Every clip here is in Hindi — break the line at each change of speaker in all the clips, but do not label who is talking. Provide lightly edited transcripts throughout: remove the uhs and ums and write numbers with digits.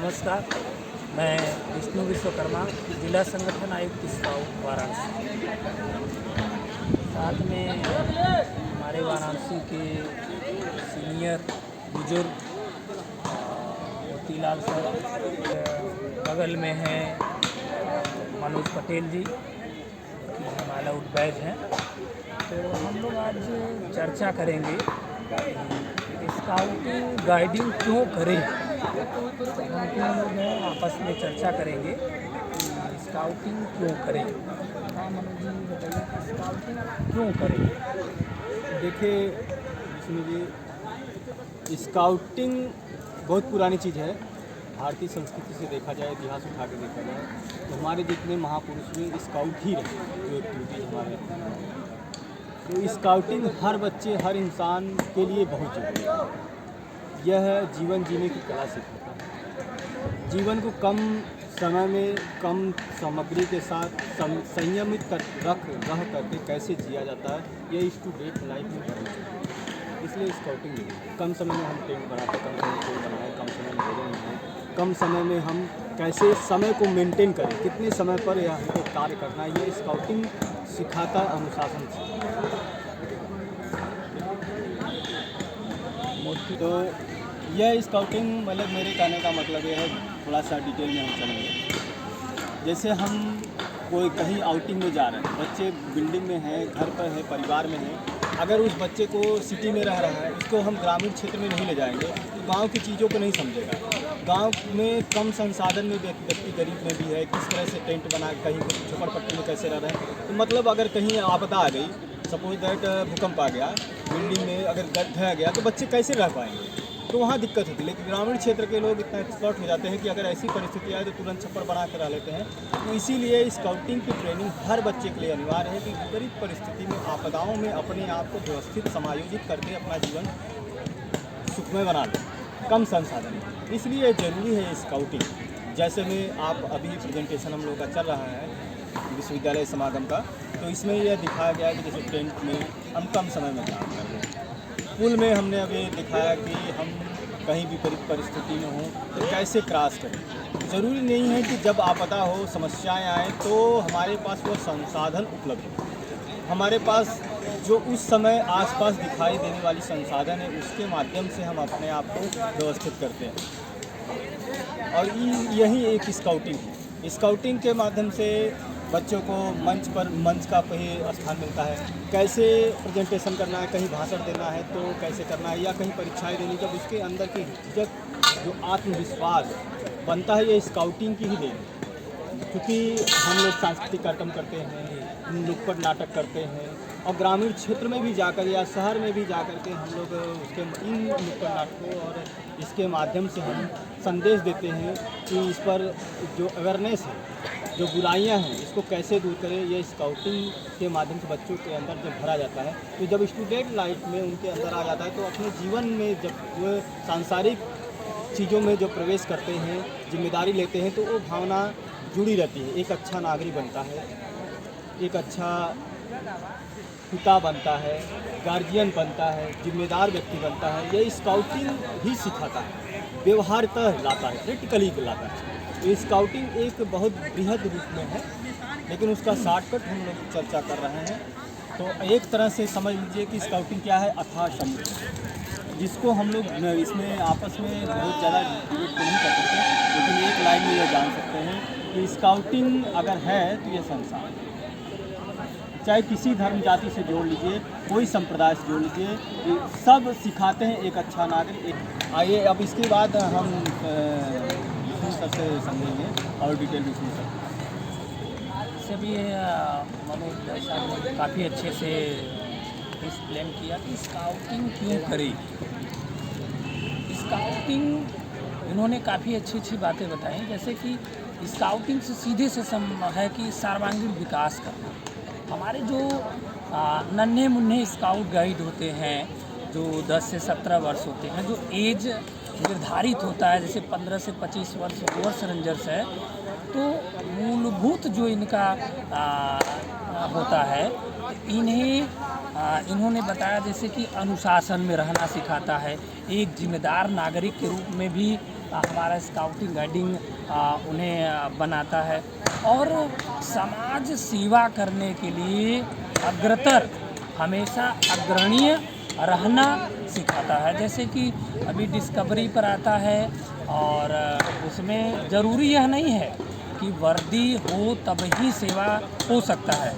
नमस्कार, मैं विष्णु विश्वकर्मा, जिला संगठन आयुक्त स्काउट वाराणसी। साथ में हमारे वाराणसी के सीनियर बुजुर्ग मोतीलाल सर, बगल में हैं मनोज पटेल जी, हिमालय आउट बैच हैं। तो हम लोग आज चर्चा करेंगे स्काउटिंग गाइडिंग क्यों करें। हम तीन लोग हैं, आपस में चर्चा करेंगे कि स्काउटिंग क्यों करें। हाँ मनोज जी बताइए कि स्काउटिंग क्यों करें।
देखिए विष्णु जी, स्काउटिंग बहुत पुरानी चीज़ है। भारतीय संस्कृति से देखा जाए, इतिहास उठा के देखा जाए तो हमारे जितने महापुरुष भी स्काउट ही रहे, जो एक्टिविटीज़ हमारे। तो स्काउटिंग हर बच्चे, हर इंसान के लिए बहुत जरूरी है। यह जीवन जीने की कला सिखाता है। जीवन को कम समय में कम सामग्री के साथ संयमित रह करके कैसे जिया जाता है, यह स्टूडेंट लाइफ में करना चाहिए। इसलिए स्काउटिंग कम समय में हम टेंट बनाते, कम समय में टेंट बनाए, कम समय में भोजन बनाए, कम समय में हम कैसे समय को मेंटेन करें, कितने समय पर यह हमको कार्य करना है, ये स्काउटिंग सिखाता है, अनुशासन सिखाता है। तो यह स्काउटिंग मतलब मेरे कहने का मतलब यह है, थोड़ा सा डिटेल में हम चलेंगे। जैसे हम कोई कहीं आउटिंग में जा रहे हैं, बच्चे बिल्डिंग में हैं, घर पर है, परिवार में हैं, अगर उस बच्चे को सिटी में रह रहा है, उसको हम ग्रामीण क्षेत्र में नहीं ले जाएंगे तो गांव की चीज़ों को नहीं समझेगा। गांव में कम संसाधन में व्यक्ति गरीब में भी है, किस तरह से टेंट बना, कहीं झोपड़पट्टी में कैसे रह रहे हैं। तो मतलब अगर कहीं आपदा आ गई, सपोज दैट भूकंप आ गया, बिल्डिंग में अगर ढह गया तो बच्चे कैसे रह पाएंगे, तो वहाँ दिक्कत होती है। लेकिन ग्रामीण क्षेत्र के लोग इतना एक्सपर्ट हो जाते हैं कि अगर ऐसी परिस्थिति आए तो तुरंत छप्पर बना कर रह लेते हैं। तो इसीलिए स्काउटिंग की ट्रेनिंग हर बच्चे के लिए अनिवार्य है कि विपरीत परिस्थिति में, आपदाओं में अपने आप को व्यवस्थित समायोजित करके अपना जीवन सुखमय बना लें, कम संसाधन में। इसलिए ज़रूरी है स्काउटिंग। जैसे में आप अभी प्रेजेंटेशन हम लोग का चल रहा है विश्वविद्यालय समागम का, तो इसमें यह दिखाया गया है कि जैसे टेंट में हम कम समय में काम कर रहे हैं। पुल में हमने अभी दिखाया कि हम कहीं विपरीत परिस्थिति में हों तो कैसे क्रॉस करें। ज़रूरी नहीं है कि जब आपदा हो, समस्याएं आए तो हमारे पास वो संसाधन उपलब्ध हो। हमारे पास जो उस समय आसपास दिखाई देने वाली संसाधन है, उसके माध्यम से हम अपने आप को व्यवस्थित करते हैं। और यही एक स्काउटिंग है। स्काउटिंग के माध्यम से बच्चों को मंच का स्थान मिलता है, कैसे प्रेजेंटेशन करना है, कहीं भाषण देना है तो कैसे करना है, या कहीं परीक्षाएं देनी, जब उसके अंदर की हिचक, जो आत्मविश्वास बनता है, ये स्काउटिंग की ही देन है। क्योंकि हम लोग सांस्कृतिक कार्यक्रम करते हैं, नुक्कड़ नाटक करते हैं, और ग्रामीण क्षेत्र में भी जाकर या शहर में भी जाकर के हम लोग उसके इन नुक्कड़ नाटकों और इसके माध्यम से हम संदेश देते हैं कि इस पर जो अवेयरनेस है, जो बुराइयां हैं, इसको कैसे दूर करें। ये स्काउटिंग के माध्यम से बच्चों के अंदर जब भरा जाता है, तो जब स्टूडेंट लाइफ में उनके अंदर आ जाता है, तो अपने जीवन में जब वो सांसारिक चीज़ों में जो प्रवेश करते हैं, जिम्मेदारी लेते हैं, तो वो भावना जुड़ी रहती है। एक अच्छा नागरिक बनता है, एक अच्छा पिता बनता है, गार्जियन बनता है, जिम्मेदार व्यक्ति बनता है। ये स्काउटिंग ही सिखाता है, व्यवहारतः लाता है, प्रैक्टिकली लाता है। तो स्काउटिंग एक बहुत बृहद रूप में है, लेकिन उसका शॉर्टकट हम लोग चर्चा कर रहे हैं। तो एक तरह से समझ लीजिए कि स्काउटिंग क्या है, अथाह समुद्र, जिसको हम लोग इसमें आपस में बहुत ज़्यादा डिबेट नहीं कर सकते, लेकिन एक लाइन में ये जान सकते हैं कि स्काउटिंग अगर है तो ये संसार है। चाहे किसी धर्म जाति से जोड़ लीजिए, कोई संप्रदाय से जोड़ लीजिए, सब सिखाते हैं एक अच्छा नागरिक। आइए अब इसके बाद हम सबसे समझेंगे और डिटेल में सुन सकते।
सभी मनोज साहब ने काफ़ी अच्छे से एक्सप्लेन किया कि स्काउटिंग क्यों करें। स्काउटिंग इन्होंने काफ़ी अच्छी अच्छी बातें बताई, जैसे कि स्काउटिंग से सीधे से है कि सर्वांगीण विकास करना। हमारे जो नन्हे मुन्ने स्काउट गाइड होते हैं, जो 10 से 17 वर्ष होते हैं, जो एज निर्धारित होता है, जैसे 15 से 25 वर्ष वर्ष रेंजर्स है, तो मूलभूत जो इनका होता है, इन्होंने बताया जैसे कि अनुशासन में रहना सिखाता है, एक जिम्मेदार नागरिक के रूप में भी हमारा स्काउटिंग गाइडिंग उन्हें बनाता है और समाज सेवा करने के लिए अग्रतर हमेशा अग्रणीय रहना सिखाता है। जैसे कि अभी डिस्कवरी पर आता है और उसमें ज़रूरी यह नहीं है कि वर्दी हो तब ही सेवा हो सकता है,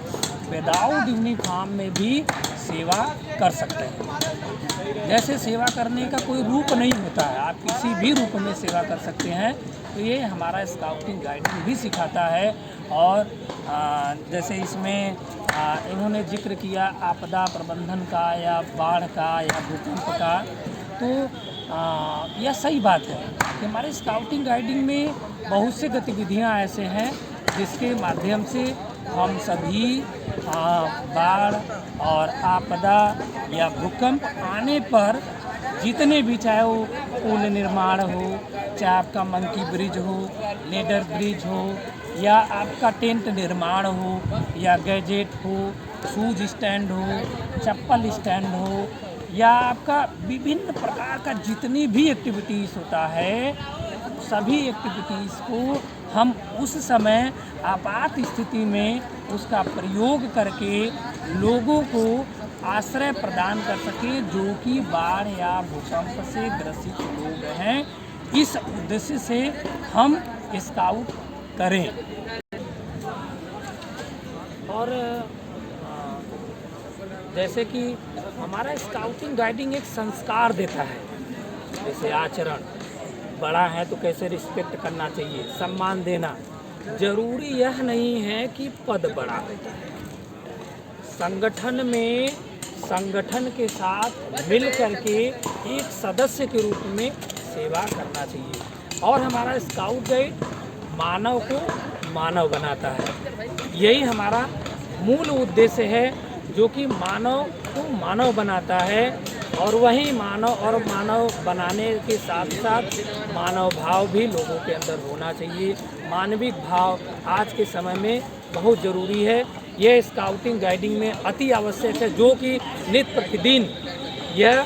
विदाउट यूनिफॉर्म में भी सेवा कर सकते हैं। जैसे सेवा करने का कोई रूप नहीं होता है, आप किसी भी रूप में सेवा कर सकते हैं, तो ये हमारा स्काउटिंग गाइडिंग भी सिखाता है। और जैसे इसमें इन्होंने जिक्र किया आपदा प्रबंधन का या बाढ़ का या भूकंप का, तो यह सही बात है कि हमारे स्काउटिंग गाइडिंग में बहुत से गतिविधियां ऐसे हैं जिसके माध्यम से हम सभी बाढ़ और आपदा या भूकंप आने पर जितने भी, चाहे वो पुल निर्माण हो, चाहे आपका मंकी ब्रिज हो, लेडर ब्रिज हो, या आपका टेंट निर्माण हो, या गैजेट हो, शूज स्टैंड हो, चप्पल स्टैंड हो, या आपका विभिन्न प्रकार का जितनी भी एक्टिविटीज़ होता है, सभी एक्टिविटीज़ को हम उस समय आपात स्थिति में उसका प्रयोग करके लोगों को आश्रय प्रदान कर सके जो कि बाढ़ या भूकंप से ग्रसित लोग हैं। इस उद्देश्य से हम स्काउट करें। और जैसे कि हमारा स्काउटिंग गाइडिंग एक संस्कार देता है, जैसे आचरण, बड़ा है तो कैसे रिस्पेक्ट करना चाहिए, सम्मान देना। जरूरी यह नहीं है कि पद बड़ा होता है, संगठन में संगठन के साथ मिल करके एक सदस्य के रूप में सेवा करना चाहिए। और हमारा स्काउट गाइड मानव को मानव बनाता है, यही हमारा मूल उद्देश्य है, जो कि मानव को मानव बनाता है। और वही मानव बनाने के साथ साथ मानव भाव भी लोगों के अंदर होना चाहिए। मानविक भाव आज के समय में बहुत ज़रूरी है, यह स्काउटिंग गाइडिंग में अति आवश्यक है, जो कि नित्य प्रतिदिन यह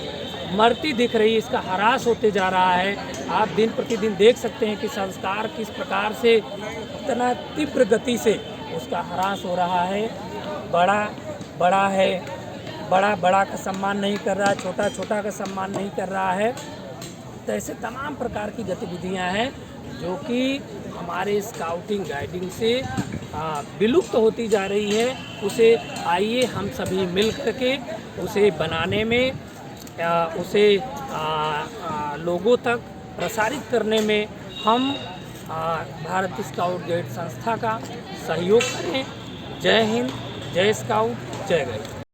मरती दिख रही है, इसका ह्रास होते जा रहा है। आप दिन प्रतिदिन देख सकते हैं कि संस्कार किस प्रकार से इतना तीव्र गति से उसका ह्रास हो रहा है। बड़ा है, बड़ा का सम्मान नहीं कर रहा है, छोटा का सम्मान नहीं कर रहा है। तो ऐसे तमाम प्रकार की गतिविधियां हैं जो कि हमारे स्काउटिंग गाइडिंग से विलुप्त होती जा रही है। उसे आइए हम सभी मिल करके उसे बनाने में, उसे लोगों तक प्रसारित करने में हम भारत स्काउट गाइड संस्था का सहयोग करें। जय हिंद, जय स्काउट, जय गाइड।